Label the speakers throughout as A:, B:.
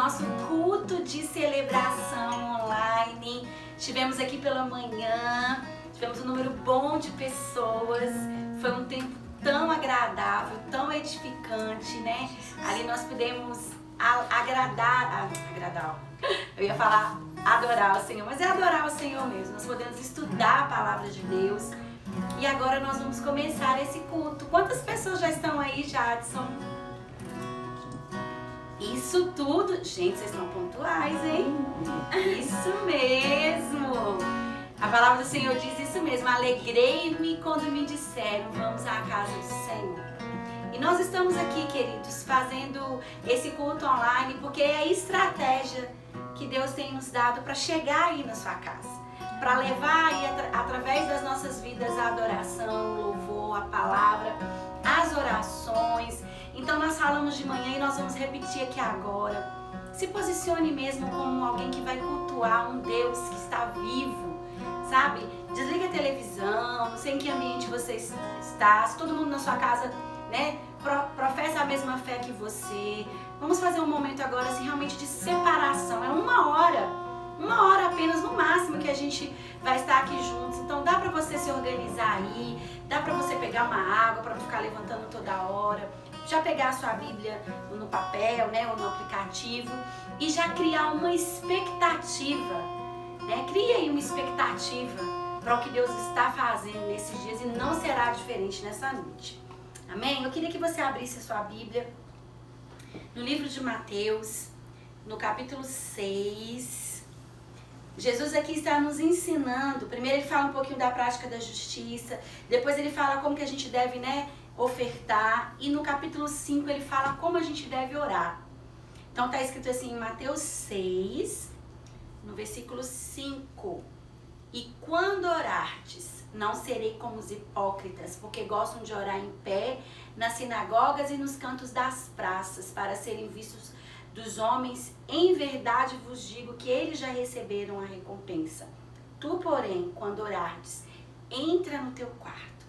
A: nosso culto de celebração online. Estivemos aqui pela manhã, tivemos um número bom de pessoas, foi um tempo tão agradável, tão edificante, né? Ali nós pudemos agradar, eu ia falar adorar o Senhor, mas é adorar o Senhor mesmo. Nós podemos estudar a palavra de Deus e agora nós vamos começar esse culto. Quantas pessoas já estão aí, Jadson? Isso tudo, gente, vocês estão pontuais, hein? Isso mesmo! A palavra do Senhor diz isso mesmo: alegrei-me quando me disseram, vamos à casa do Senhor. E nós estamos aqui, queridos, fazendo esse culto online porque é a estratégia que Deus tem nos dado para chegar aí na sua casa, para levar aí através das nossas vidas a adoração, o louvor, a palavra, as orações. Então nós falamos de manhã e nós vamos repetir aqui agora. Se posicione mesmo como alguém que vai cultuar um Deus que está vivo, sabe? Desliga a televisão, não sei em que ambiente você está, se todo mundo na sua casa, né, professa a mesma fé que você. Vamos fazer um momento agora assim, realmente de separação. É uma hora apenas no máximo que a gente vai estar aqui juntos. Então dá pra você se organizar aí, dá pra você pegar uma água pra não ficar levantando toda hora, já pegar a sua Bíblia no papel, né, ou no aplicativo e já criar uma expectativa, né? Cria aí uma expectativa para o que Deus está fazendo nesses dias e não será diferente nessa noite. Amém? Eu queria que você abrisse a sua Bíblia no livro de Mateus, no capítulo 6. Jesus aqui está nos ensinando. Primeiro ele fala um pouquinho da prática da justiça, depois ele fala como que a gente deve, né, ofertar, e no capítulo 5 ele fala como a gente deve orar. Então está escrito assim em Mateus 6, no versículo 5: e quando orardes, não serei como os hipócritas, porque gostam de orar em pé nas sinagogas e nos cantos das praças, para serem vistos dos homens. Em verdade vos digo que eles já receberam a recompensa. Tu, porém, quando orardes, entra no teu quarto,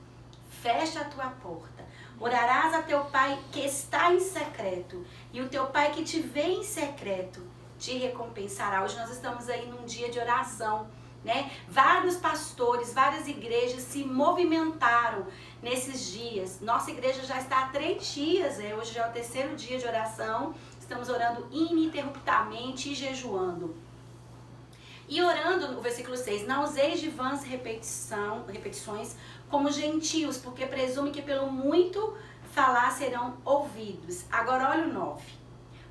A: fecha a tua porta, orarás a teu pai que está em secreto, e o teu pai que te vê em secreto te recompensará. Hoje nós estamos aí num dia de oração, né? Vários pastores, várias igrejas se movimentaram nesses dias. Nossa igreja já está há 3 dias, hoje já é o 3º dia de oração. Estamos orando ininterruptamente e jejuando. E orando, no versículo 6, não useis de vãs repetições como gentios, porque presume que pelo muito falar serão ouvidos. Agora olha o 9.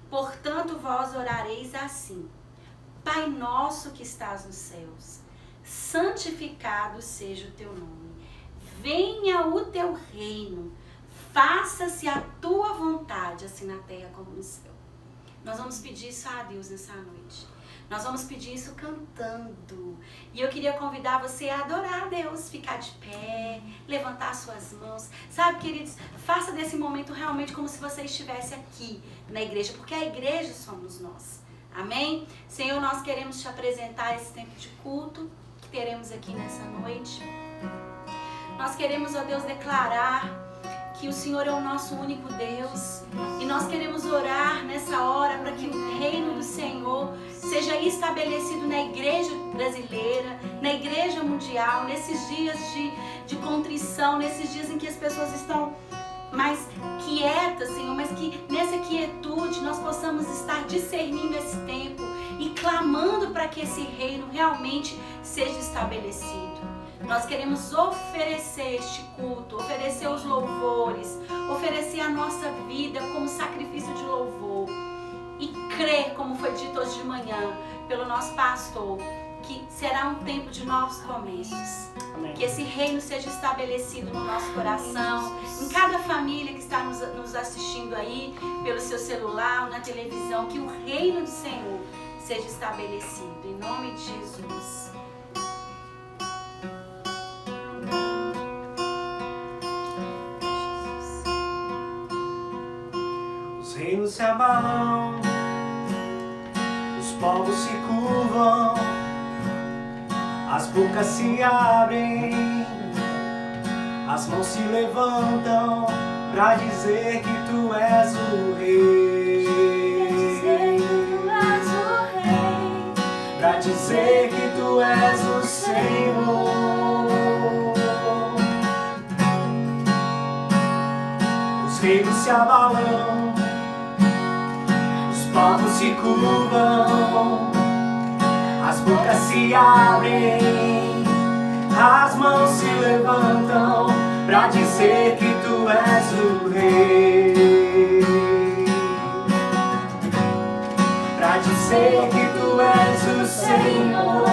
A: Portanto vós orareis assim: Pai nosso que estás nos céus, santificado seja o teu nome. Venha o teu reino, faça-se a tua vontade, assim na terra como no céu. Nós vamos pedir isso a Deus nessa noite. Nós vamos pedir isso cantando. E eu queria convidar você a adorar a Deus, ficar de pé, levantar suas mãos. Sabe, queridos, faça desse momento realmente como se você estivesse aqui na igreja, porque a igreja somos nós. Amém? Senhor, nós queremos te apresentar esse tempo de culto que teremos aqui nessa noite. Nós queremos, ó Deus, declarar que o Senhor é o nosso único Deus. E nós queremos orar nessa hora para que o reino do Senhor seja estabelecido na igreja brasileira, na igreja mundial, nesses dias de contrição, nesses dias em que as pessoas estão mais quietas, Senhor, mas que nessa quietude nós possamos estar discernindo esse tempo e clamando para que esse reino realmente seja estabelecido. Nós queremos oferecer este culto, oferecer os louvores, oferecer a nossa vida como sacrifício de louvor e crer, como foi dito hoje de manhã pelo nosso pastor, que será um tempo de novos começos. Amém. Que esse reino seja estabelecido no nosso coração, em cada família que está nos assistindo aí, pelo seu celular ou na televisão, que o reino do Senhor seja estabelecido. Em nome de Jesus.
B: Os reinos se abalam, os povos se curvam, as bocas se abrem, as mãos se levantam pra dizer que tu és o rei. tu és o Senhor. Os reinos se abalam, os povos se curvam, as bocas se abrem, as mãos se levantam pra dizer que tu és o Rei, pra dizer que tu és o Senhor,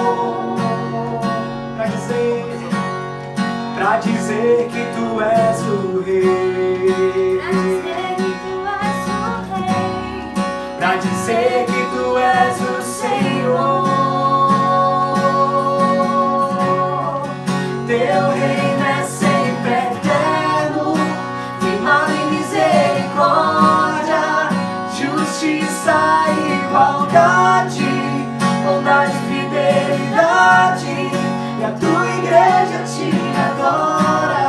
B: pra dizer que tu és o Rei, pra dizer que tu és o Senhor. Teu reino é sempre eterno, firmado em misericórdia, justiça e igualdade, bondade e fidelidade, e a tua igreja te adora,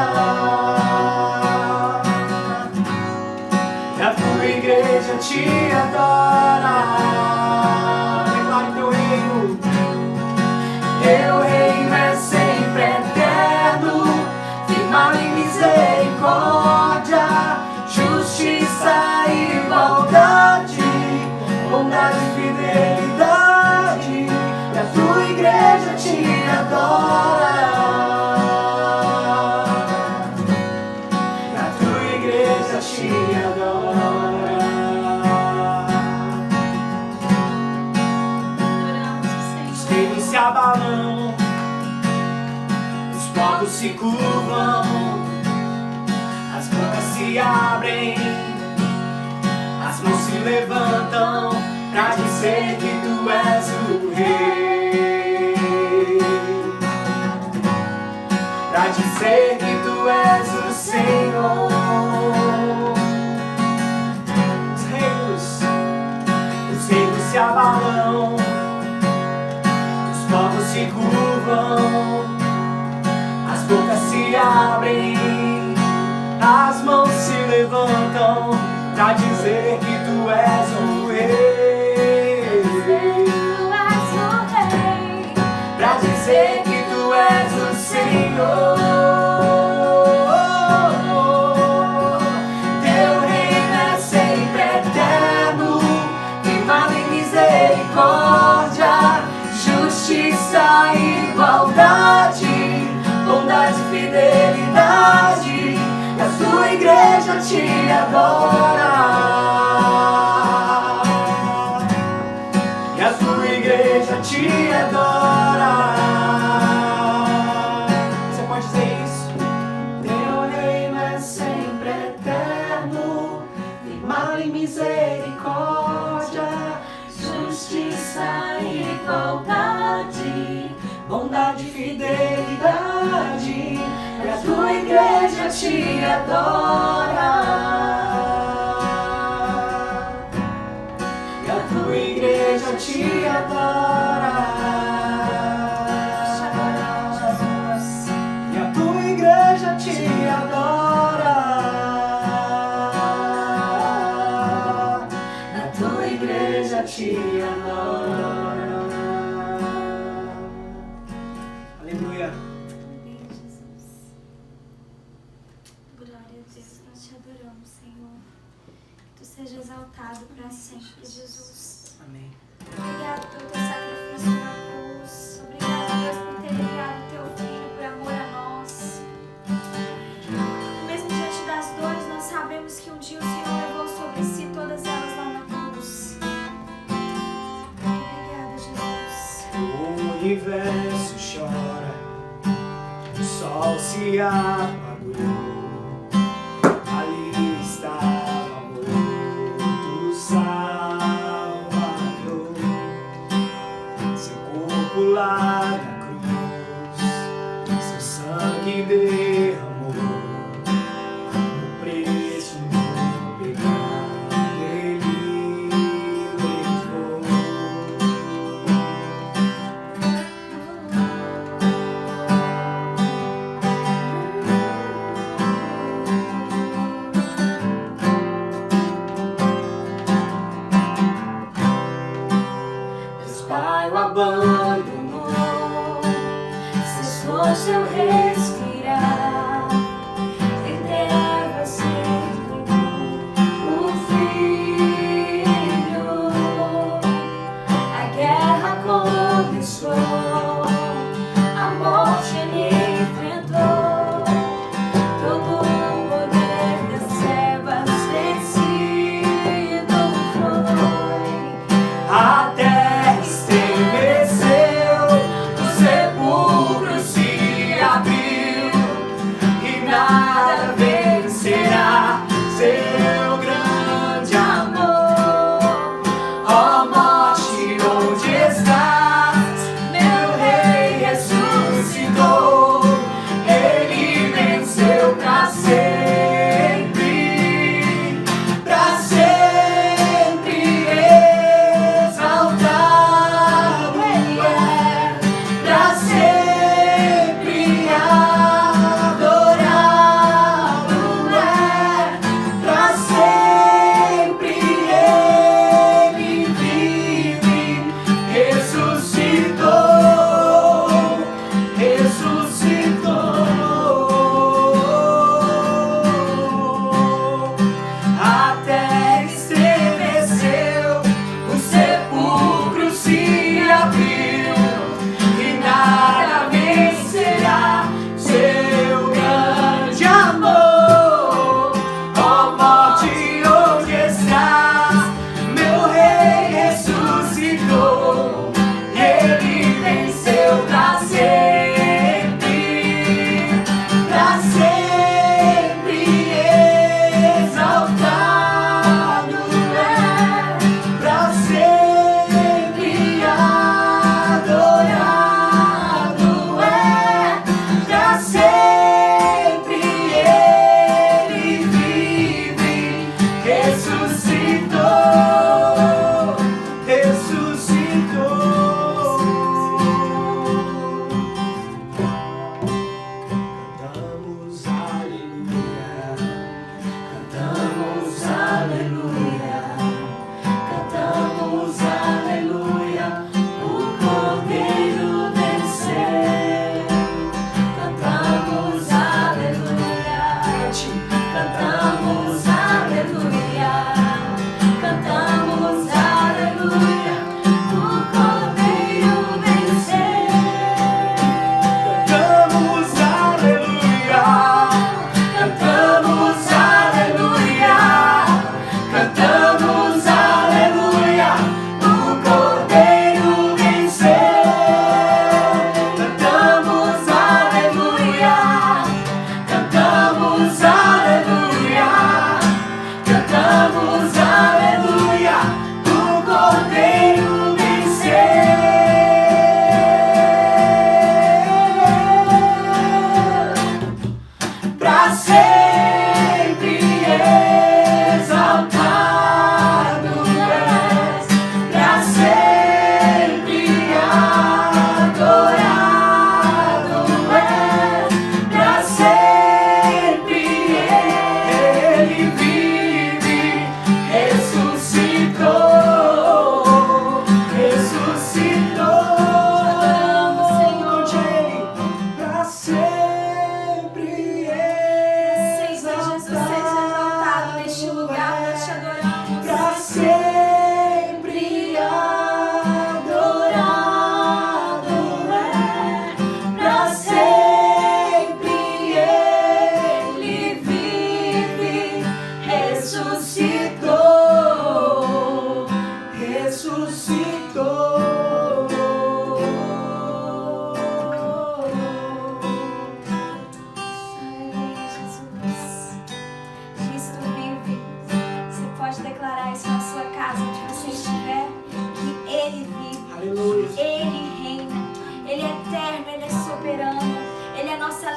B: e a tua igreja te adora. Declare teu reino. Teu reino é sempre eterno, firmado em misericórdia, justiça e igualdade, bondade e fidelidade, e a tua igreja te adora, e a tua igreja te adora. Os reinos se abalam, os povos se curvam, as bocas se abrem, as mãos se levantam pra dizer que tu és o Rei, pra dizer que tu és o Senhor. Os reinos se abalam, os povos se curvam, as bocas se abrem, as mãos se levantam pra dizer que tu és o Rei, pra dizer que tu és o Senhor. Teu reino é sempre eterno, firmado em misericórdia, justiça e igualdade, bondade e fidelidade, e a tua igreja te adora, e a tua igreja te adora. Você pode dizer isso? Teu reino é sempre eterno, firmado em misericórdia, justiça e igualdade, bondade e fidelidade, e a tua igreja te adora, e a tua igreja te adora, e a tua igreja te adora, a tua igreja te adora. Aleluia.
C: Amém, Jesus. Glória a Deus, nós te adoramos, Senhor. Tu seja exaltado para sempre, Jesus.
B: Amém.
C: Obrigado pelo teu sacrifício na cruz. Obrigado, Deus, por ter enviado teu filho por amor a nós. Mesmo diante das dores, nós sabemos que um dia o Senhor levou sobre si todas elas lá na cruz. Obrigada, Jesus.
B: O universo chora, o sol se apagou, ali estava morto o Salvador, seu corpo lá na cruz, seu sangue derramou, o preço do pecado ele levou.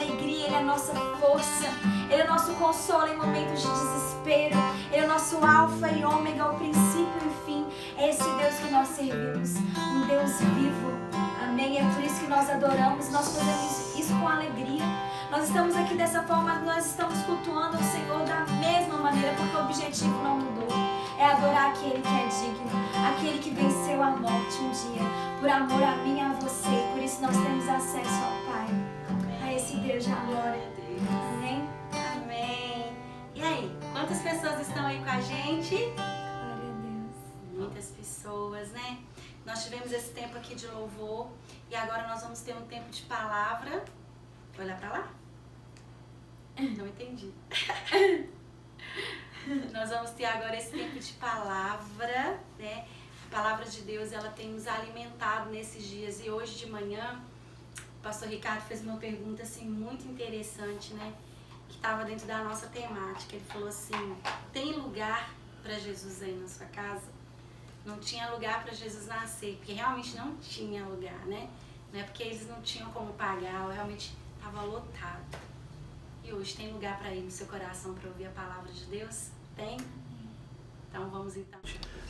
C: alegria, Ele é a nossa força, Ele é o nosso consolo em momentos de desespero, Ele é o nosso alfa e ômega, o princípio e o fim. É esse Deus que nós servimos, um Deus vivo, amém? É por isso que nós adoramos, nós fazemos isso com alegria. Nós estamos aqui dessa forma, nós estamos cultuando o Senhor da mesma maneira, porque o objetivo não mudou. É adorar aquele que é digno, aquele que venceu a morte um dia, por amor a mim e a você. Por isso nós temos acesso ao Pai, a esse Deus de glória. Amém?
A: Amém. E aí, quantas pessoas estão aí com a gente?
C: Glória a Deus.
A: Muitas pessoas, né? Nós tivemos esse tempo aqui de louvor e agora nós vamos ter um tempo de palavra. Olha pra lá. Não entendi. Nós vamos ter agora esse tempo de palavra, né? A palavra de Deus, ela tem nos alimentado nesses dias. E hoje de manhã, o pastor Ricardo fez uma pergunta assim muito interessante, né? Que estava dentro da nossa temática. Ele falou assim: tem lugar para Jesus aí na sua casa? Não tinha lugar para Jesus nascer, porque realmente não tinha lugar, né? Não é porque eles não tinham como pagar, realmente estava lotado. E hoje tem lugar para ir no seu coração para ouvir a palavra de Deus? Tem? Então vamos então.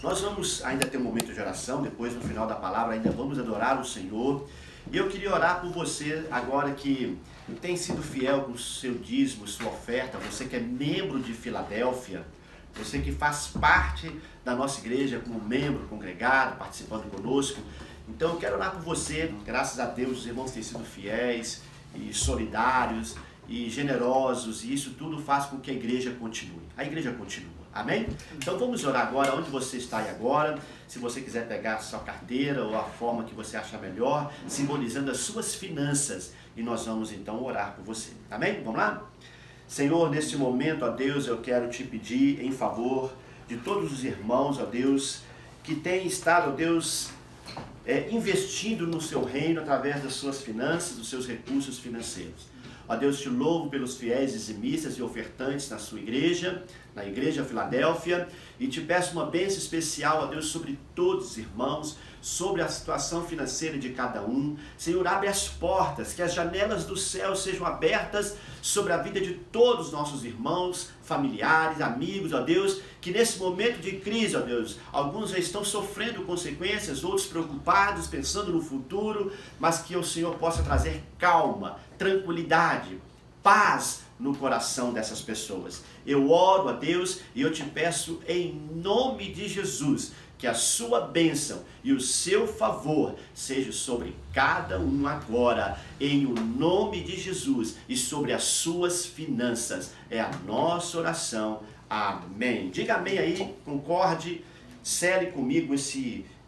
D: Nós vamos ainda ter um momento de oração, depois no final da palavra ainda vamos adorar o Senhor. E eu queria orar por você agora que tem sido fiel com o seu dízimo, sua oferta, você que é membro de Filadélfia, você que faz parte da nossa igreja como membro congregado, participando conosco. Então eu quero orar por você. Graças a Deus os irmãos têm sido fiéis e solidários e generosos, e isso tudo faz com que a igreja continue. A igreja continua, amém? Então vamos orar agora, onde você está aí agora, se você quiser pegar a sua carteira ou a forma que você achar melhor, simbolizando as suas finanças, e nós vamos então orar por você, amém? Vamos lá? Senhor, neste momento, ó Deus, eu quero te pedir em favor de todos os irmãos, ó Deus, que têm estado, ó Deus, investindo no seu reino através das suas finanças, dos seus recursos financeiros. Ó Deus, te louvo pelos fiéis dizimistas e ofertantes na sua igreja, na igreja Filadélfia, e te peço uma bênção especial, ó Deus, sobre todos os irmãos, sobre a situação financeira de cada um. Senhor, abre as portas, que as janelas do céu sejam abertas sobre a vida de todos os nossos irmãos, familiares, amigos, ó Deus, que nesse momento de crise, ó Deus, alguns já estão sofrendo consequências, outros preocupados, pensando no futuro, mas que o Senhor possa trazer calma, tranquilidade, paz no coração dessas pessoas. Eu oro a Deus e eu te peço em nome de Jesus, que a sua bênção e o seu favor seja sobre cada um agora, em o nome de Jesus, e sobre as suas finanças. É a nossa oração. Amém. Diga amém aí, concorde, cele comigo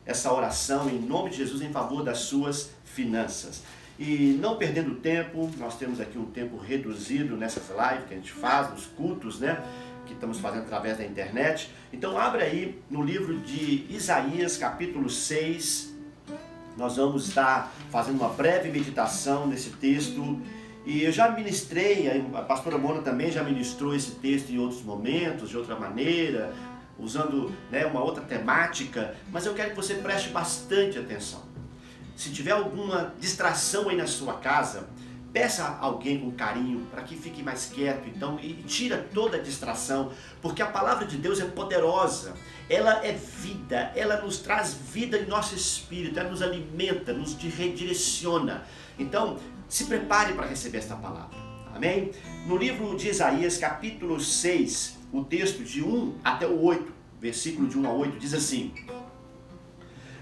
D: essa oração em nome de Jesus em favor das suas finanças. E não perdendo tempo, nós temos aqui um tempo reduzido nessas lives que a gente faz, nos cultos, né? Que estamos fazendo através da internet. Então abre aí no livro de Isaías, capítulo 6. Nós vamos estar fazendo uma breve meditação nesse texto. E eu já ministrei, a pastora Mona também já ministrou esse texto em outros momentos, de outra maneira, usando, né, uma outra temática. Mas eu quero que você preste bastante atenção. Se tiver alguma distração aí na sua casa, peça a alguém com carinho para que fique mais quieto, então, e tira toda a distração, porque a palavra de Deus é poderosa, ela é vida, ela nos traz vida em nosso espírito, ela nos alimenta, nos redireciona. Então, se prepare para receber esta palavra, amém? No livro de Isaías, capítulo 6, o texto de 1 até o 8, versículo de 1 a 8, diz assim: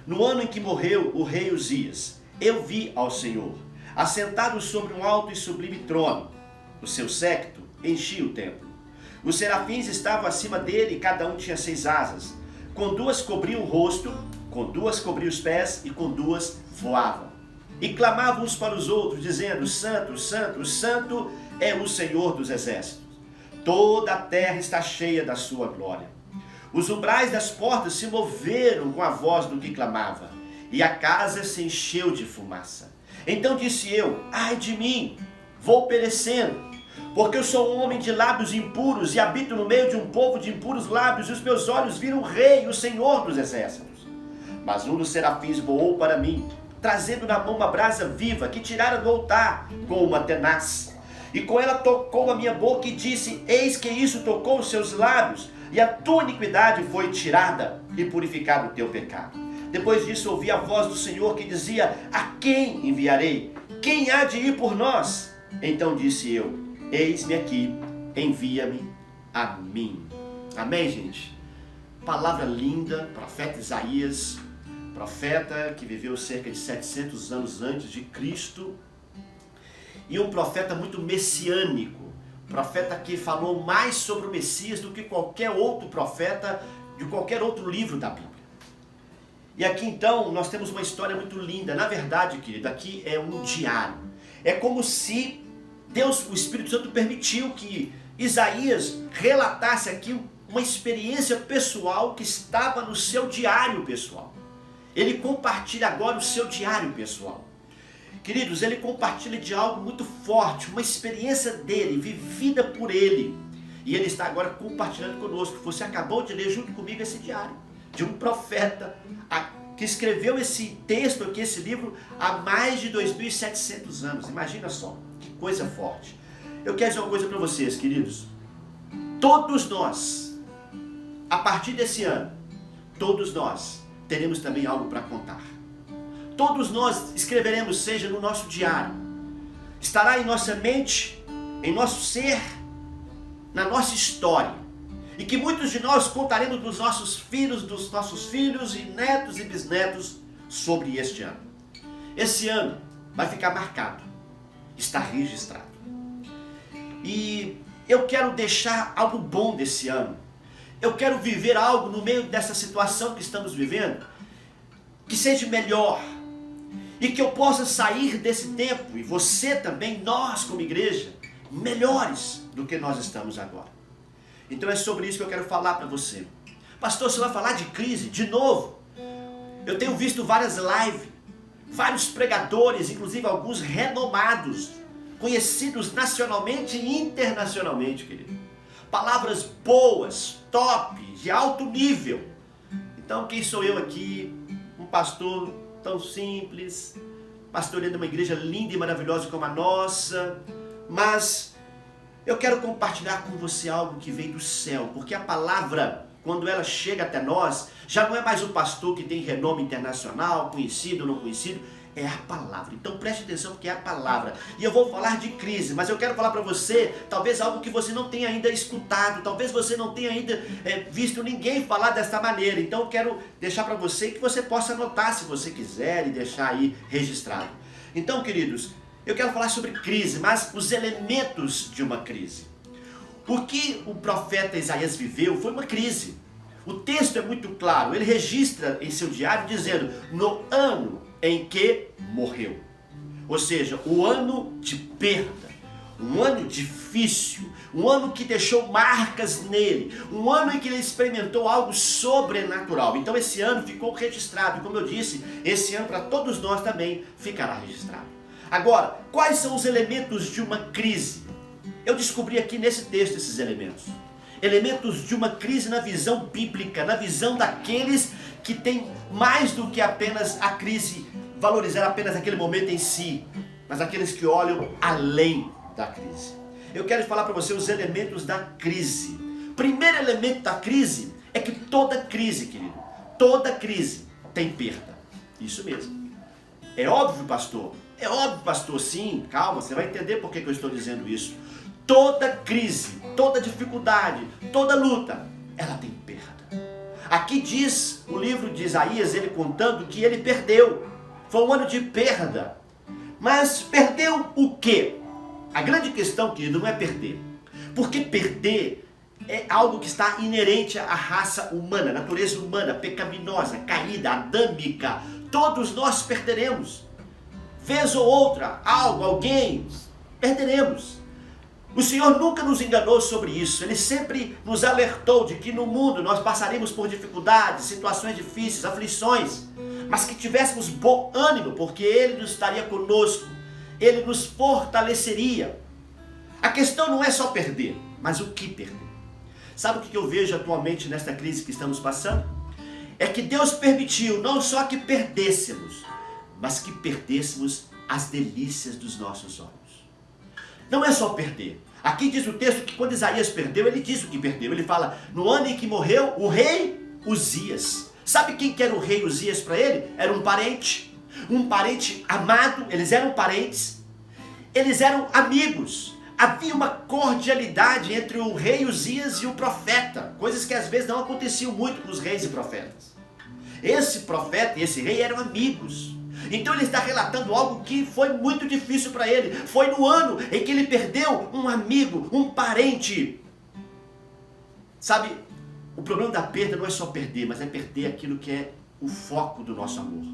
D: no ano em que morreu o rei Uzias, eu vi ao Senhor, assentado sobre um alto e sublime trono. O seu séquito enchia o templo. Os serafins estavam acima dele, e cada um tinha 6 asas. Com 2 cobriam o rosto, com 2 cobriam os pés, e com 2 voavam. E clamavam uns para os outros, dizendo: Santo, Santo, Santo é o Senhor dos exércitos. Toda a terra está cheia da sua glória. Os umbrais das portas se moveram com a voz do que clamava, e a casa se encheu de fumaça. Então disse eu: ai de mim, vou perecendo, porque eu sou um homem de lábios impuros, e habito no meio de um povo de impuros lábios, e os meus olhos viram o Rei, o Senhor dos exércitos. Mas um dos serafins voou para mim, trazendo na mão uma brasa viva, que tirara do altar com uma tenaz. E com ela tocou a minha boca e disse: eis que isso tocou os seus lábios, e a tua iniquidade foi tirada e purificado o teu pecado. Depois disso ouvi a voz do Senhor que dizia: a quem enviarei? Quem há de ir por nós? Então disse eu: eis-me aqui, envia-me a mim. Amém, gente? Palavra linda, profeta Isaías, profeta que viveu cerca de 700 anos antes de Cristo, e um profeta muito messiânico, profeta que falou mais sobre o Messias do que qualquer outro profeta de qualquer outro livro da Bíblia. E aqui então nós temos uma história muito linda. Na verdade, querido, aqui é um diário. É como se Deus, o Espírito Santo, permitiu que Isaías relatasse aqui uma experiência pessoal que estava no seu diário pessoal. Ele compartilha agora o seu diário pessoal. Queridos, ele compartilha de algo muito forte, uma experiência dele, vivida por ele. E ele está agora compartilhando conosco. Você acabou de ler junto comigo esse diário de um profeta que escreveu esse texto aqui, esse livro, há mais de 2.700 anos. Imagina só, que coisa forte. Eu quero dizer uma coisa para vocês, queridos. Todos nós, a partir desse ano, todos nós teremos também algo para contar. Todos nós escreveremos, seja no nosso diário, estará em nossa mente, em nosso ser, na nossa história. E que muitos de nós contaremos dos nossos filhos e netos e bisnetos sobre este ano. Esse ano vai ficar marcado, está registrado. E eu quero deixar algo bom desse ano. Eu quero viver algo no meio dessa situação que estamos vivendo, que seja melhor. E que eu possa sair desse tempo, e você também, nós como igreja, melhores do que nós estamos agora. Então é sobre isso que eu quero falar para você. Pastor, você vai falar de crise? De novo? Eu tenho visto várias lives, vários pregadores, inclusive alguns renomados, conhecidos nacionalmente e internacionalmente, querido. Palavras boas, top, de alto nível. Então quem sou eu aqui? Um pastor tão simples, pastoreando uma igreja linda e maravilhosa como a nossa, mas eu quero compartilhar com você algo que veio do céu, porque a palavra, quando ela chega até nós, já não é mais o pastor que tem renome internacional, conhecido ou não conhecido, é a palavra. Então preste atenção, porque é a palavra. E eu vou falar de crise, mas eu quero falar para você, talvez algo que você não tenha ainda escutado, talvez você não tenha ainda visto ninguém falar desta maneira. Então eu quero deixar para você que você possa anotar se você quiser e deixar aí registrado. Então, queridos, eu quero falar sobre crise, mas os elementos de uma crise. O que o profeta Isaías viveu foi uma crise. O texto é muito claro, ele registra em seu diário dizendo: no ano em que morreu. Ou seja, o ano de perda, um ano difícil, um ano que deixou marcas nele, um ano em que ele experimentou algo sobrenatural. Então esse ano ficou registrado, como eu disse, esse ano para todos nós também ficará registrado. Agora, quais são os elementos de uma crise? Eu descobri aqui nesse texto esses elementos. Elementos de uma crise na visão bíblica, na visão daqueles que têm mais do que apenas a crise, valorizar apenas aquele momento em si, mas aqueles que olham além da crise. Eu quero falar para você os elementos da crise. Primeiro elemento da crise é que toda crise, querido, toda crise tem perda. Isso mesmo. É óbvio, pastor? É óbvio, pastor, sim. Calma, você vai entender por que eu estou dizendo isso. Toda crise, toda dificuldade, toda luta, ela tem perda. Aqui diz o livro de Isaías, ele contando que ele perdeu. Foi um ano de perda. Mas perdeu o quê? A grande questão, querido, não é perder. Porque perder é algo que está inerente à raça humana, natureza humana, pecaminosa, caída, adâmica. Todos nós perderemos. Vez ou outra, algo, alguém, perderemos. O Senhor nunca nos enganou sobre isso. Ele sempre nos alertou de que no mundo nós passaríamos por dificuldades, situações difíceis, aflições, mas que tivéssemos bom ânimo, porque Ele nos estaria conosco, Ele nos fortaleceria. A questão não é só perder, mas o que perder. Sabe o que eu vejo atualmente nesta crise que estamos passando? É que Deus permitiu não só que perdêssemos, mas que perdêssemos as delícias dos nossos olhos. não é só perder. Aqui diz o texto que quando Isaías perdeu, ele diz o que perdeu. Ele fala, no ano em que morreu o rei Uzias. Sabe quem que era o rei Uzias para ele? Era um parente amado, eles eram parentes, eles eram amigos. Havia uma cordialidade entre o rei Uzias e o profeta, coisas que às vezes não aconteciam muito com os reis e profetas. Esse profeta e esse rei eram amigos. Então ele está relatando algo que foi muito difícil para ele. Foi no ano em que ele perdeu um amigo, um parente. Sabe, o problema da perda não é só perder, mas é perder aquilo que é o foco do nosso amor.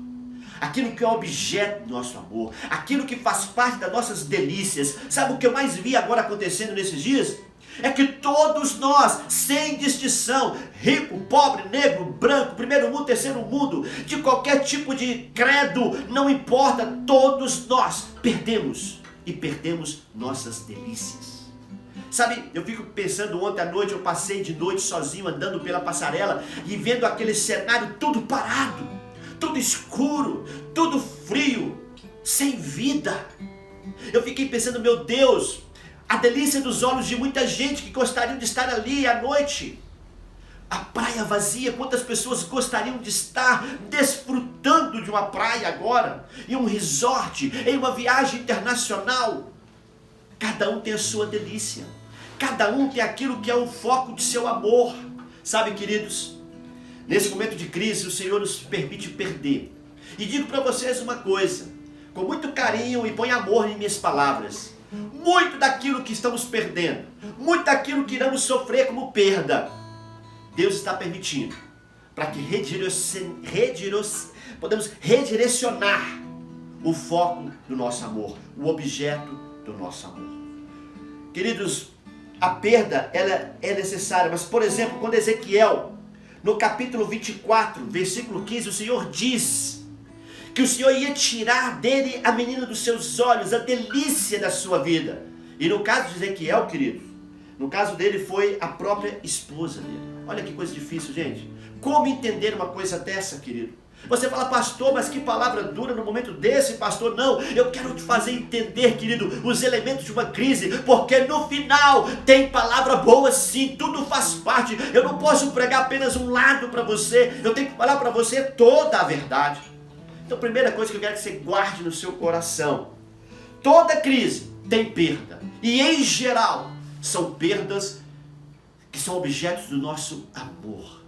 D: Aquilo que é objeto do nosso amor, aquilo que faz parte das nossas delícias. Sabe o que eu mais vi agora acontecendo nesses dias? É que todos nós, sem distinção, rico, pobre, negro, branco, primeiro mundo, terceiro mundo, de qualquer tipo de credo, não importa, todos nós perdemos e perdemos nossas delícias. Sabe, eu fico pensando, ontem à noite eu passei de noite sozinho andando pela passarela e vendo aquele cenário tudo parado, tudo escuro, tudo frio, sem vida. Eu fiquei pensando, meu Deus, a delícia dos olhos de muita gente que gostariam de estar ali à noite. A praia vazia, quantas pessoas gostariam de estar desfrutando de uma praia agora, em um resort, em uma viagem internacional. Cada um tem a sua delícia, cada um tem aquilo que é o foco de seu amor. Sabe, queridos, nesse momento de crise o Senhor nos permite perder. E digo para vocês uma coisa, com muito carinho, e põe amor em minhas palavras. Muito daquilo que estamos perdendo, muito daquilo que iremos sofrer como perda, Deus está permitindo para que podemos redirecionar o foco do nosso amor, o objeto do nosso amor. Queridos, a perda ela é necessária, mas por exemplo, quando Ezequiel, no capítulo 24, versículo 15, o Senhor diz que o Senhor ia tirar dele a menina dos seus olhos, a delícia da sua vida. E no caso de Ezequiel, querido, no caso dele foi a própria esposa dele. Olha que coisa difícil, gente. Como entender uma coisa dessa, querido? Você fala, pastor, mas que palavra dura no momento desse, pastor. Não, eu quero te fazer entender, querido, os elementos de uma crise, porque no final tem palavra boa sim, tudo faz parte. Eu não posso pregar apenas um lado para você, eu tenho que falar para você toda a verdade. Então, a primeira coisa que eu quero que você guarde no seu coração: toda crise tem perda. E em geral, são perdas que são objetos do nosso amor.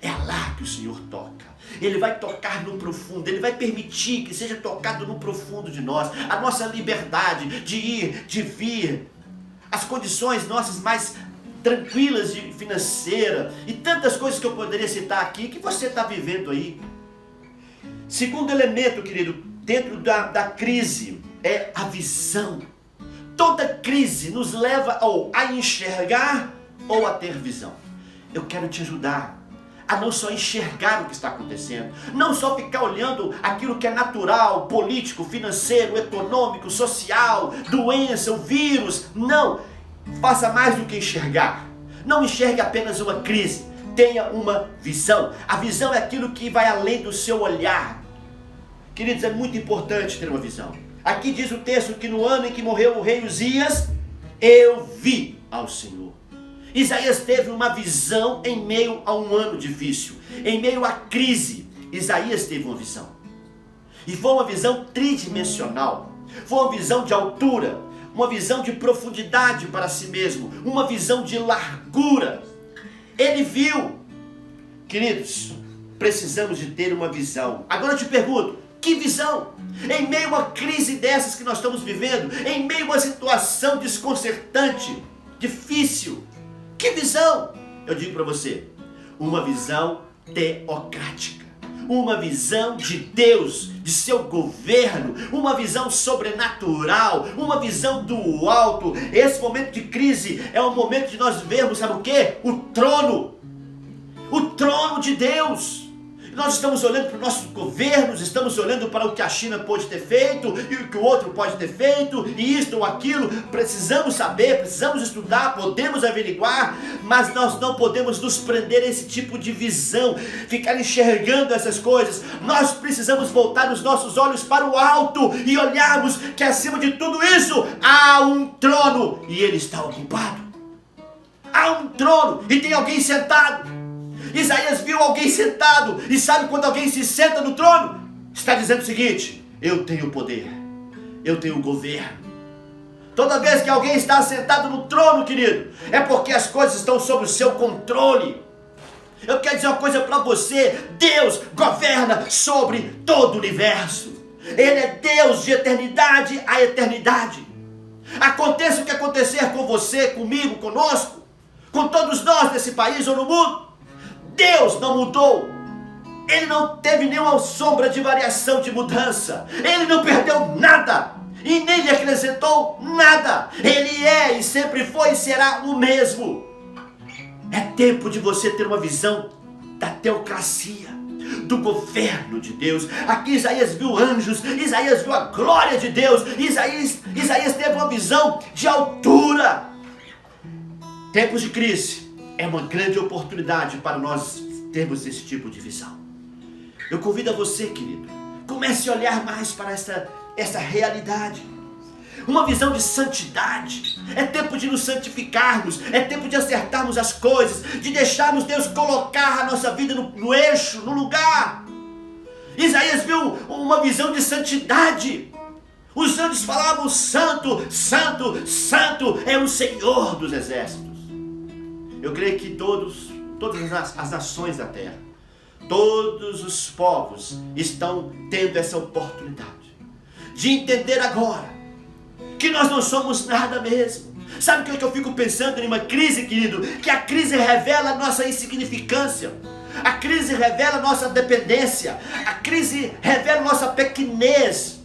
D: É lá que o Senhor toca. Ele vai tocar no profundo, Ele vai permitir que seja tocado no profundo de nós. A nossa liberdade de ir, de vir, as condições nossas mais tranquilas de financeira e tantas coisas que eu poderia citar aqui que você está vivendo aí. Segundo elemento, querido, dentro da crise é a visão. Toda crise nos leva ou a enxergar ou a ter visão. Eu quero te ajudar a não só enxergar o que está acontecendo, não só ficar olhando aquilo que é natural, político, financeiro, econômico, social, doença, o vírus. Não, faça mais do que enxergar. Não enxergue apenas uma crise, tenha uma visão. A visão é aquilo que vai além do seu olhar. Queridos, é muito importante ter uma visão. Aqui diz o texto que no ano em que morreu o rei Uzias, eu vi ao Senhor. Isaías teve uma visão em meio a um ano difícil, em meio à crise. Isaías teve uma visão. E foi uma visão tridimensional. Foi uma visão de altura, uma visão de profundidade para si mesmo, uma visão de largura. Ele viu. Queridos, precisamos de ter uma visão. Agora eu te pergunto, que visão? Em meio a uma crise dessas que nós estamos vivendo, em meio a uma situação desconcertante, difícil, que visão? Eu digo para você, uma visão teocrática, uma visão de Deus, de seu governo, uma visão sobrenatural, uma visão do alto. Esse momento de crise é um momento de nós vermos, sabe o quê? O trono de Deus. Nós estamos olhando para os nossos governos, estamos olhando para o que a China pode ter feito e o que o outro pode ter feito, e isto ou aquilo. Precisamos saber, precisamos estudar, podemos averiguar, mas nós não podemos nos prender a esse tipo de visão, ficar enxergando essas coisas. Nós precisamos voltar os nossos olhos para o alto e olharmos que acima de tudo isso há um trono e ele está ocupado. Há um trono e tem alguém sentado. Isaías viu alguém sentado, e sabe quando alguém se senta no trono? Está dizendo o seguinte: eu tenho poder, eu tenho governo. Toda vez que alguém está sentado no trono, querido, é porque as coisas estão sob o seu controle. Eu quero dizer uma coisa para você: Deus governa sobre todo o universo. Ele é Deus de eternidade a eternidade. Aconteça o que acontecer com você, comigo, conosco, com todos nós nesse país ou no mundo, Deus não mudou. Ele não teve nenhuma sombra de variação, de mudança. Ele não perdeu nada e nem lhe acrescentou nada. Ele é e sempre foi e será o mesmo. É tempo de você ter uma visão da teocracia, do governo de Deus. Aqui Isaías viu anjos, Isaías viu a glória de Deus, Isaías teve uma visão de altura. Tempos de crise é uma grande oportunidade para nós termos esse tipo de visão. Eu convido a você, querido, comece a olhar mais para essa realidade. Uma visão de santidade. É tempo de nos santificarmos, é tempo de acertarmos as coisas, de deixarmos Deus colocar a nossa vida no eixo, no lugar. Isaías viu uma visão de santidade. Os anjos falavam: santo, santo, santo é o Senhor dos exércitos. Eu creio que todas as nações da terra, todos os povos estão tendo essa oportunidade de entender agora que nós não somos nada mesmo. Sabe o que eu fico pensando em uma crise, querido? Que a crise revela a nossa insignificância, a crise revela a nossa dependência, a crise revela a nossa pequenez,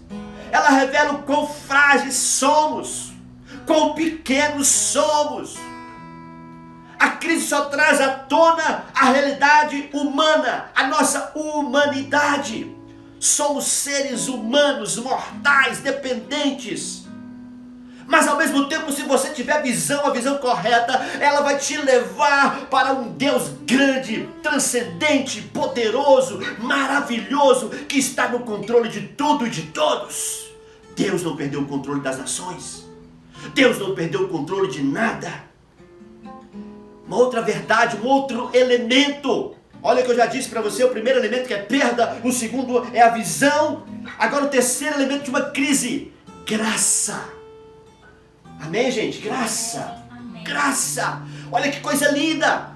D: ela revela o quão frágeis somos, quão pequenos somos. A crise só traz à tona a realidade humana, a nossa humanidade. Somos seres humanos, mortais, dependentes. Mas ao mesmo tempo, se você tiver a visão correta, ela vai te levar para um Deus grande, transcendente, poderoso, maravilhoso, que está no controle de tudo e de todos. Deus não perdeu o controle das nações. Deus não perdeu o controle de nada. Uma outra verdade, um outro elemento. Olha o que eu já disse para você: o primeiro elemento que é perda, o segundo é a visão. Agora o terceiro elemento de uma crise: graça. Amém, gente? Graça.
C: Amém.
D: Graça. Olha que coisa linda.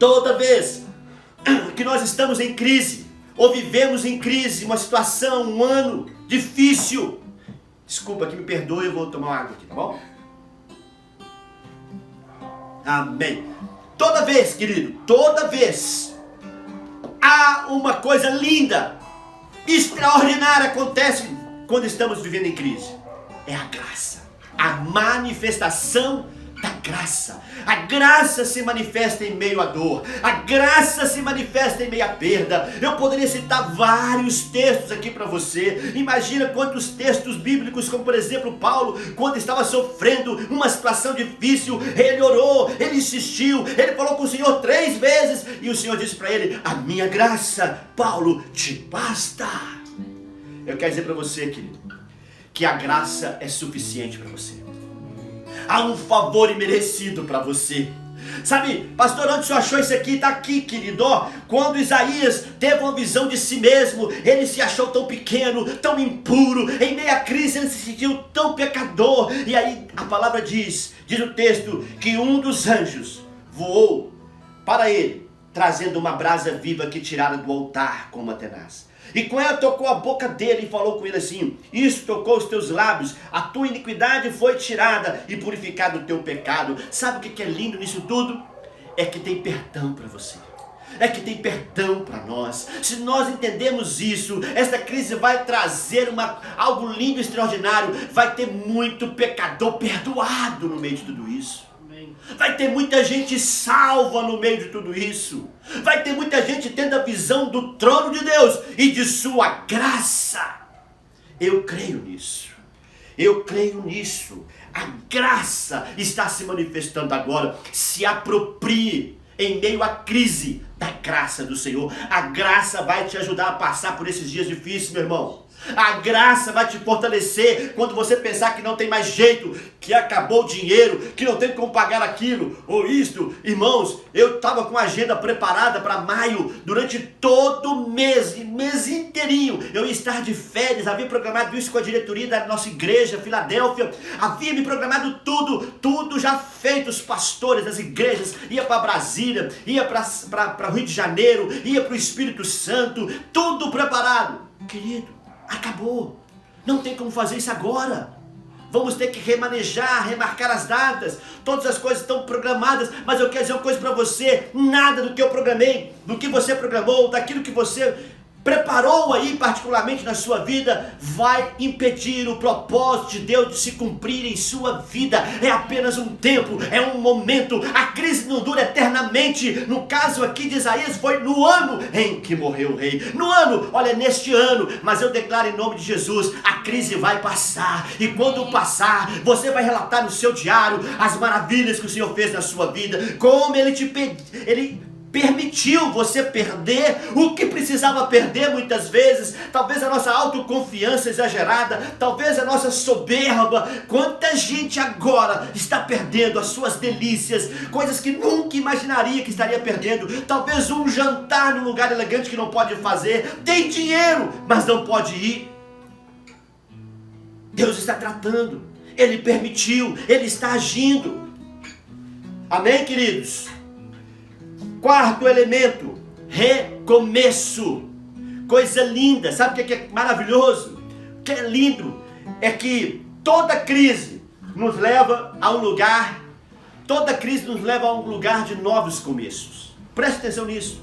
D: Toda vez que nós estamos em crise, ou vivemos em crise, uma situação, um ano difícil. Desculpa que me perdoe, eu vou tomar uma água aqui, tá bom? Amém. Toda vez, querido, toda vez há uma coisa linda, extraordinária acontece quando estamos vivendo em crise. É a graça, a manifestação da graça. A graça se manifesta em meio à dor, a graça se manifesta em meio à perda. Eu poderia citar vários textos aqui para você. Imagina quantos textos bíblicos, como por exemplo Paulo, quando estava sofrendo uma situação difícil, ele orou, ele insistiu, ele falou com o Senhor 3 vezes, e o Senhor disse para ele: a minha graça, Paulo, te basta. Eu quero dizer para você, querido, que a graça é suficiente para você. Há um favor imerecido para você. Sabe, pastor, onde o senhor achou isso aqui? Está aqui, querido. Quando Isaías teve uma visão de si mesmo, ele se achou tão pequeno, tão impuro. Em meio à crise ele se sentiu tão pecador. E aí a palavra diz o texto, que um dos anjos voou para ele, trazendo uma brasa viva que tirara do altar com uma tenaz. E com ela tocou a boca dele e falou com ele assim: isso tocou os teus lábios, a tua iniquidade foi tirada e purificado o teu pecado. Sabe o que é lindo nisso tudo? É que tem perdão para você. É que tem perdão para nós. Se nós entendemos isso, essa crise vai trazer algo lindo, extraordinário. Vai ter muito pecador perdoado no meio de tudo isso. Vai ter muita gente salva no meio de tudo isso. Vai ter muita gente tendo a visão do trono de Deus e de sua graça. Eu creio nisso. Eu creio nisso. A graça está se manifestando agora. Se aproprie em meio à crise da graça do Senhor. A graça vai te ajudar a passar por esses dias difíceis, meu irmão. A graça vai te fortalecer quando você pensar que não tem mais jeito, que acabou o dinheiro, que não tem como pagar aquilo ou isto. Irmãos, eu estava com a agenda preparada para maio, durante todo o mês inteirinho. Eu ia estar de férias, havia programado isso com a diretoria da nossa igreja, Filadélfia. Havia me programado tudo já feito. Os pastores das igrejas, ia para Brasília, ia para o Rio de Janeiro, ia para o Espírito Santo, tudo preparado. Querido, acabou. Não tem como fazer isso agora. Vamos ter que remanejar, remarcar as datas. Todas as coisas estão programadas. Mas eu quero dizer uma coisa para você. Nada do que eu programei, do que você programou, daquilo que você preparou aí particularmente na sua vida, vai impedir o propósito de Deus de se cumprir em sua vida. É apenas um tempo, é um momento. A crise não dura eternamente. No caso aqui de Isaías, foi no ano em que morreu o rei. No ano, olha, neste ano. Mas eu declaro em nome de Jesus, a crise vai passar. E quando passar, você vai relatar no seu diário as maravilhas que o Senhor fez na sua vida, como Ele permitiu você perder o que precisava perder muitas vezes. Talvez a nossa autoconfiança exagerada, talvez a nossa soberba. Quanta gente agora está perdendo as suas delícias, coisas que nunca imaginaria que estaria perdendo. Talvez um jantar num lugar elegante que não pode fazer. Tem dinheiro, mas não pode ir. Deus está tratando, Ele permitiu, Ele está agindo. Amém, queridos? Quarto elemento, recomeço. Coisa linda, sabe o que é maravilhoso? O que é lindo é que toda crise nos leva a um lugar, de novos começos. Preste atenção nisso.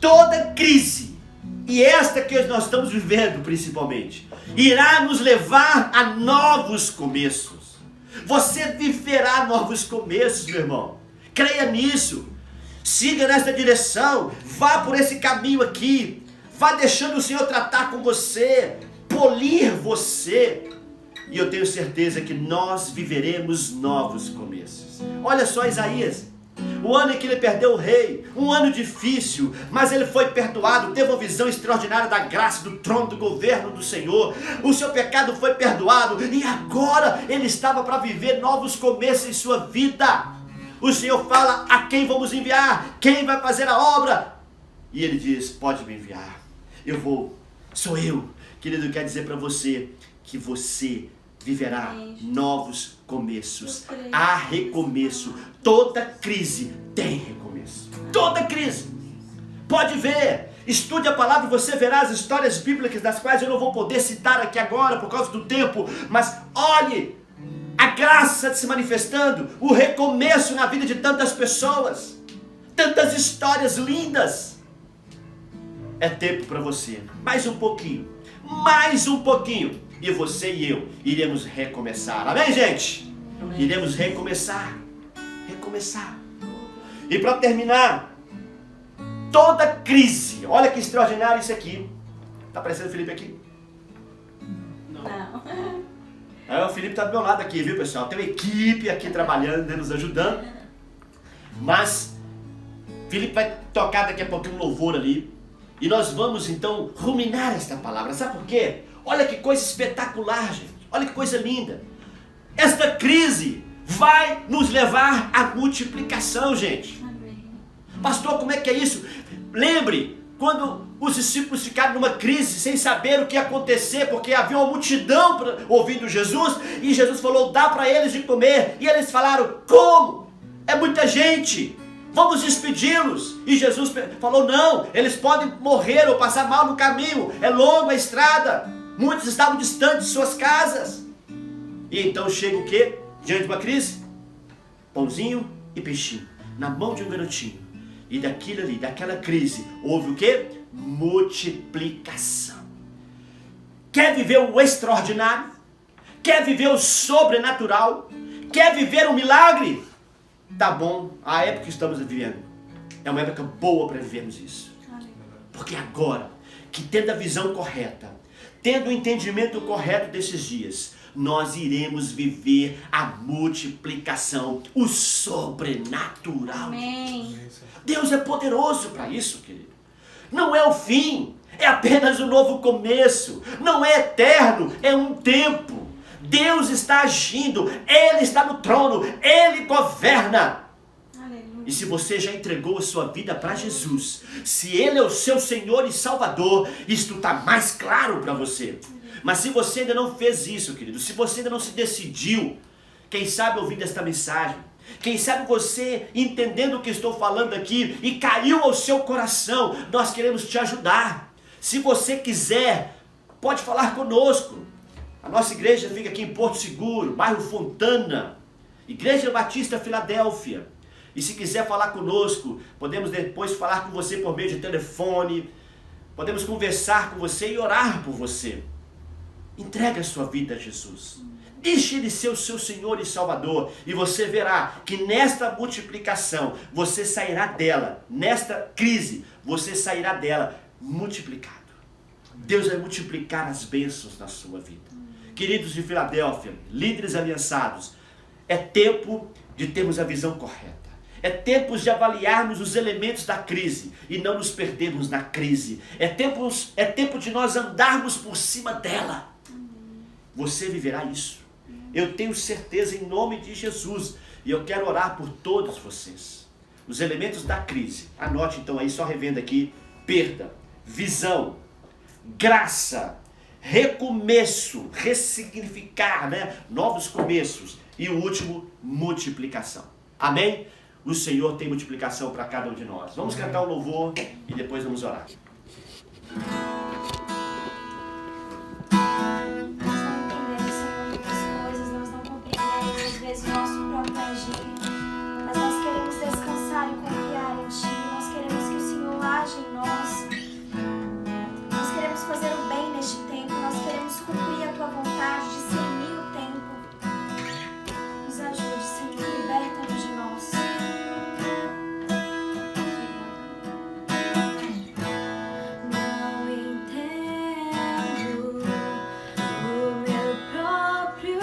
D: Toda crise, e esta que nós estamos vivendo principalmente, irá nos levar a novos começos. Você viverá novos começos, meu irmão. Creia nisso. Siga nessa direção, vá por esse caminho aqui, vá deixando o Senhor tratar com você, polir você, e eu tenho certeza que nós viveremos novos começos. Olha só Isaías, o ano em que ele perdeu o rei, um ano difícil, mas ele foi perdoado, teve uma visão extraordinária da graça, do trono, do governo do Senhor. O seu pecado foi perdoado e agora ele estava para viver novos começos em sua vida. O Senhor fala: a quem vamos enviar? Quem vai fazer a obra? E ele diz: pode me enviar, eu vou, sou eu. Querido, eu quero dizer para você que você viverá novos começos. Há recomeço. Toda crise tem recomeço. Toda crise. Pode ver, estude a palavra e você verá as histórias bíblicas, das quais eu não vou poder citar aqui agora por causa do tempo, mas olhe a graça se manifestando, o recomeço na vida de tantas pessoas, tantas histórias lindas. É tempo para você, mais um pouquinho, e você e eu iremos recomeçar. Amém, gente? Amém. Iremos recomeçar. E para terminar, toda crise, olha que extraordinário isso aqui. Tá aparecendo o Felipe aqui?
A: Não.
D: O Felipe está do meu lado aqui, viu, pessoal? Tem uma equipe aqui trabalhando, né, nos ajudando. Mas Felipe vai tocar daqui a pouquinho um louvor ali. E nós vamos então ruminar esta palavra. Sabe por quê? Olha que coisa espetacular, gente. Olha que coisa linda. Esta crise vai nos levar à multiplicação, gente. Pastor, como é que é isso? Lembre, quando os discípulos ficaram numa crise sem saber o que ia acontecer, porque havia uma multidão ouvindo Jesus, e Jesus falou: dá para eles de comer. E eles falaram: como? É muita gente, vamos despedi-los. E Jesus falou: não, eles podem morrer ou passar mal no caminho, é longa a estrada, muitos estavam distantes de suas casas. E então chega o quê? Diante de uma crise, pãozinho e peixinho na mão de um garotinho. E daquilo ali, daquela crise, houve o quê? Multiplicação. Quer viver o extraordinário? Quer viver o sobrenatural? Quer viver um milagre? tá bom, a época que estamos vivendo é uma época boa para vivermos isso. Porque agora, que tendo a visão correta, tendo o entendimento correto desses dias, nós iremos viver a multiplicação, o sobrenatural.
A: Amém.
D: Deus é poderoso para isso, querido. Não é o fim, é apenas um novo começo. Não é eterno, é um tempo. Deus está agindo, Ele está no trono, Ele governa.
A: Aleluia.
D: E se você já entregou a sua vida para Jesus, se Ele é o seu Senhor e Salvador, isto está mais claro para você. Mas se você ainda não fez isso, querido, se você ainda não se decidiu, quem sabe ouvindo esta mensagem, quem sabe você entendendo o que estou falando aqui e caiu ao seu coração, nós queremos te ajudar. Se você quiser, pode falar conosco. A nossa igreja fica aqui em Porto Seguro, bairro Fontana, Igreja Batista Filadélfia. E se quiser falar conosco, podemos depois falar com você por meio de telefone, podemos conversar com você e orar por você. Entregue a sua vida a Jesus. Deixe Ele ser o seu Senhor e Salvador. E você verá que nesta multiplicação, você sairá dela. Nesta crise, você sairá dela multiplicado. Deus vai multiplicar as bênçãos na sua vida. Queridos de Filadélfia, líderes aliançados, é tempo de termos a visão correta. É tempo de avaliarmos os elementos da crise e não nos perdermos na crise. É tempo de nós andarmos por cima dela. Você viverá isso. Eu tenho certeza em nome de Jesus. E eu quero orar por todos vocês. Os elementos da crise. Anote então aí, só revendo aqui. Perda, visão, graça, recomeço, ressignificar, né? Novos começos. E o último, multiplicação. Amém? O Senhor tem multiplicação para cada um de nós. Vamos cantar um louvor e depois vamos orar.
C: O nosso próprio agir, mas nós queremos descansar e confiar em Ti, nós queremos que o Senhor age em nós queremos fazer o bem neste tempo, nós queremos cumprir a Tua vontade, discernir o tempo. Nos ajude, Senhor, liberta-nos de nós. Não entendo o meu próprio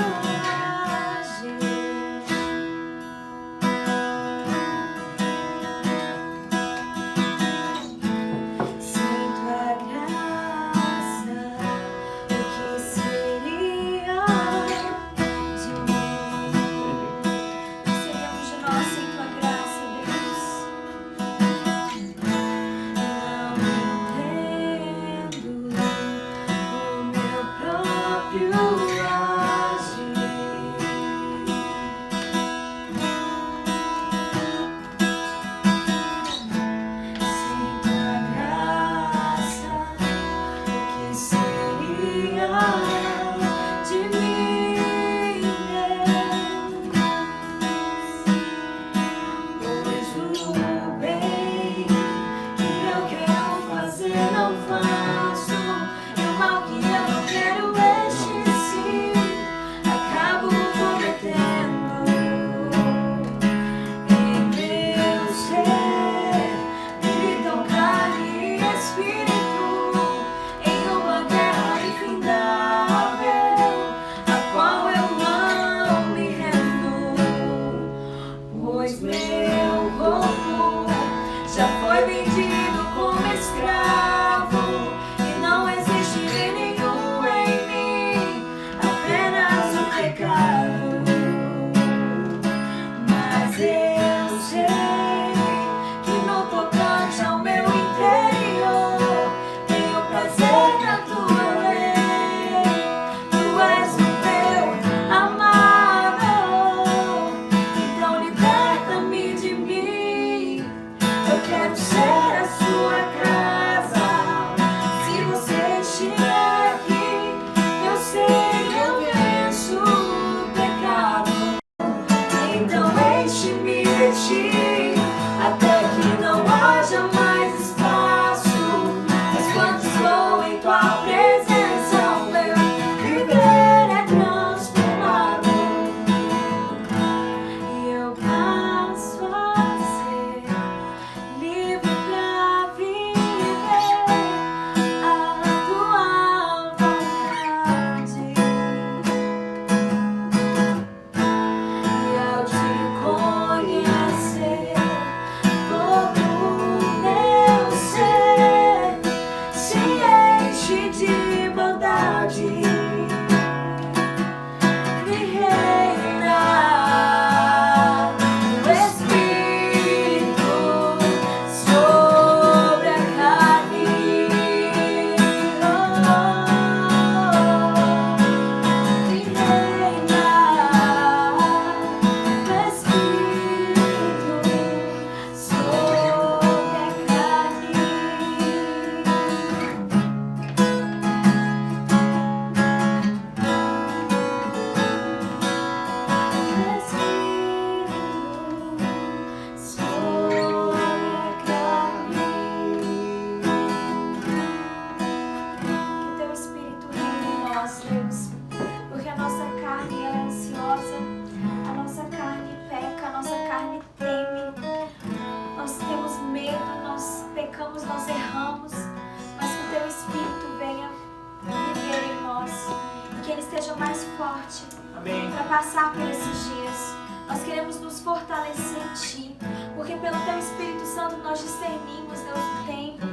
C: mais forte
B: Amém.
C: para passar por esses dias. Nós queremos nos fortalecer em Ti, porque pelo Teu Espírito Santo nós discernimos, Deus, o tempo.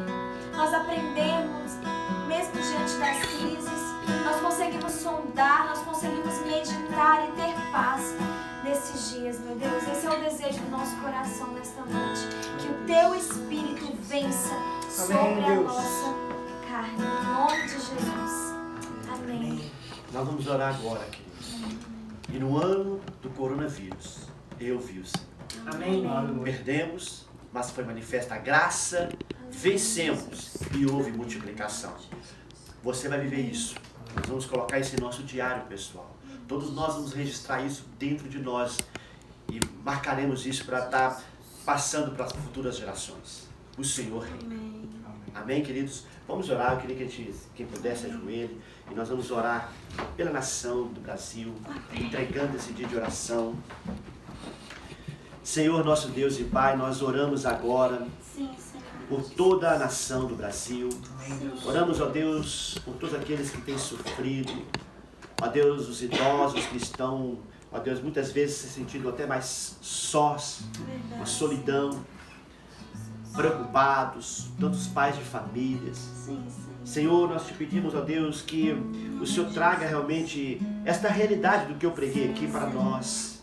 C: Nós aprendemos, mesmo diante das crises, nós conseguimos sondar, nós conseguimos meditar e ter paz nesses dias, meu Deus. Esse é o desejo do nosso coração nesta noite. Que o Teu Espírito vença sobre a nossa carne. Em nome de Jesus. Amém.
D: Nós vamos orar agora, queridos. E no ano do coronavírus, eu vi o Senhor.
B: Amém.
D: Perdemos, mas foi manifesta a graça, vencemos e houve multiplicação. Você vai viver isso. Nós vamos colocar isso em nosso diário, pessoal. Todos nós vamos registrar isso dentro de nós e marcaremos isso para estar passando para as futuras gerações. O Senhor reina. Amém, queridos? Vamos orar. Eu queria que quem pudesse ajoelhe e nós vamos orar pela nação do Brasil, entregando esse dia de oração. Senhor, nosso Deus e Pai, nós oramos agora por toda a nação do Brasil. Oramos, ó Deus, por todos aqueles que têm sofrido. Ó Deus, os idosos que estão, ó Deus, muitas vezes se sentindo até mais sós, uma solidão, preocupados, tantos pais de famílias. Senhor, nós te pedimos, ó Deus, que o Senhor traga realmente esta realidade do que eu preguei aqui para nós.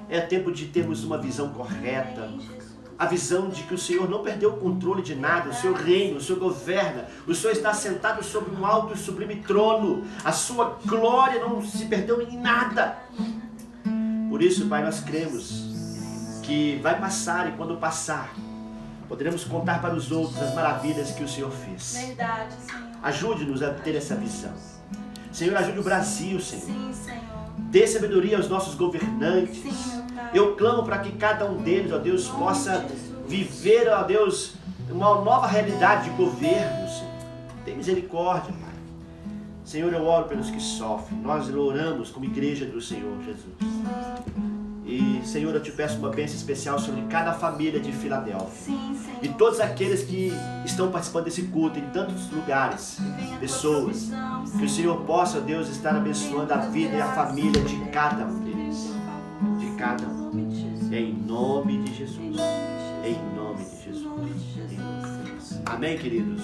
D: É tempo de termos uma visão correta, a visão de que o Senhor não perdeu o controle de nada, o Senhor reina, o Senhor governa, o Senhor está sentado sobre um alto e sublime trono, a sua glória não se perdeu em nada. Por isso, Pai, nós cremos que vai passar e quando passar, poderemos contar para os outros as maravilhas que o Senhor fez.
A: Verdade, Senhor.
D: Ajude-nos a ter essa visão. Senhor, ajude o Brasil, Senhor.
A: Sim, Senhor.
D: Dê sabedoria aos nossos governantes.
A: Sim, meu Pai.
D: Eu clamo para que cada um deles, ó Deus, possa viver, ó Deus, uma nova realidade de governo, Senhor. Tem misericórdia, Pai. Senhor, eu oro pelos que sofrem. Nós oramos como igreja do Senhor Jesus. E, Senhor, eu te peço uma bênção especial sobre cada família de Filadélfia.
A: Sim, Senhor.
D: E todos aqueles que estão participando desse culto em tantos lugares, pessoas, que o Senhor possa, ó Deus, estar abençoando a vida e a família de cada um deles. De cada um. Em nome de Jesus. Em nome de Jesus. Amém, queridos?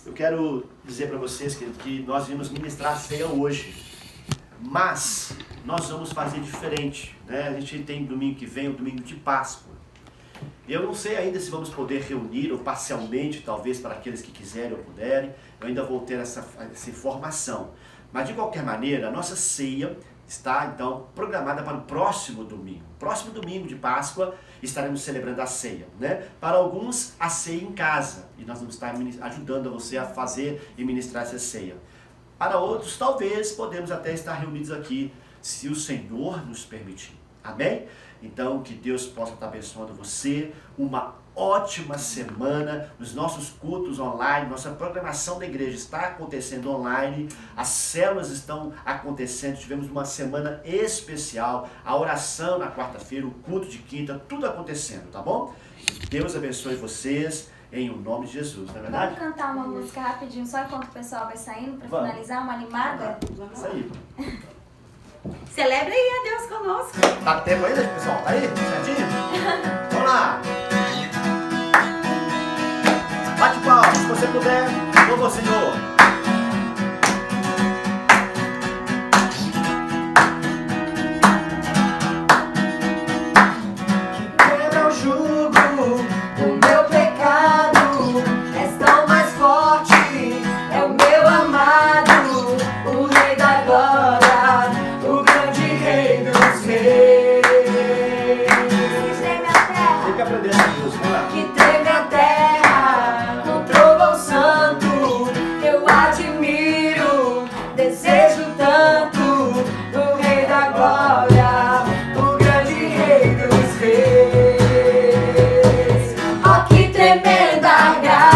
D: Eu quero dizer para vocês que nós vimos ministrar a ceia hoje. Mas nós vamos fazer diferente, né? A gente tem domingo que vem, o domingo de Páscoa. Eu não sei ainda se vamos poder reunir, ou parcialmente, talvez para aqueles que quiserem ou puderem. Eu ainda vou ter essa informação. Mas de qualquer maneira, a nossa ceia está então programada para o próximo domingo. Próximo domingo de Páscoa estaremos celebrando a ceia, né? Para alguns, a ceia em casa. E nós vamos estar ajudando você a fazer e ministrar essa ceia. Para outros, talvez, podemos até estar reunidos aqui, se o Senhor nos permitir. Amém? Então, que Deus possa estar abençoando você. Uma ótima semana. Os nossos cultos online, nossa programação da igreja está acontecendo online. As células estão acontecendo. Tivemos uma semana especial. A oração na quarta-feira, o culto de quinta, tudo acontecendo, tá bom? Deus abençoe vocês. Em o nome de Jesus, não é verdade?
C: Vamos cantar uma música rapidinho, só enquanto o pessoal vai saindo, para finalizar, uma animada?
D: Isso aí.
A: Celebre aí a Deus conosco.
D: Tá tempo ainda, pessoal? Tá aí? Certinho? Vamos lá! Bate palmas, se você puder. Louva o Senhor.
B: Quebra o jugo do meu pecado, és tão mais forte, é o meu amado, o Rei da Glória, o grande Rei dos Reis.
C: Treme a terra,
D: Tem que aprender essa música, vamos lá.
B: Que treme a terra, no trovão santo, eu admiro, desejo tanto, o Rei da Glória, o grande Rei dos Reis. Oh, que tremenda graça!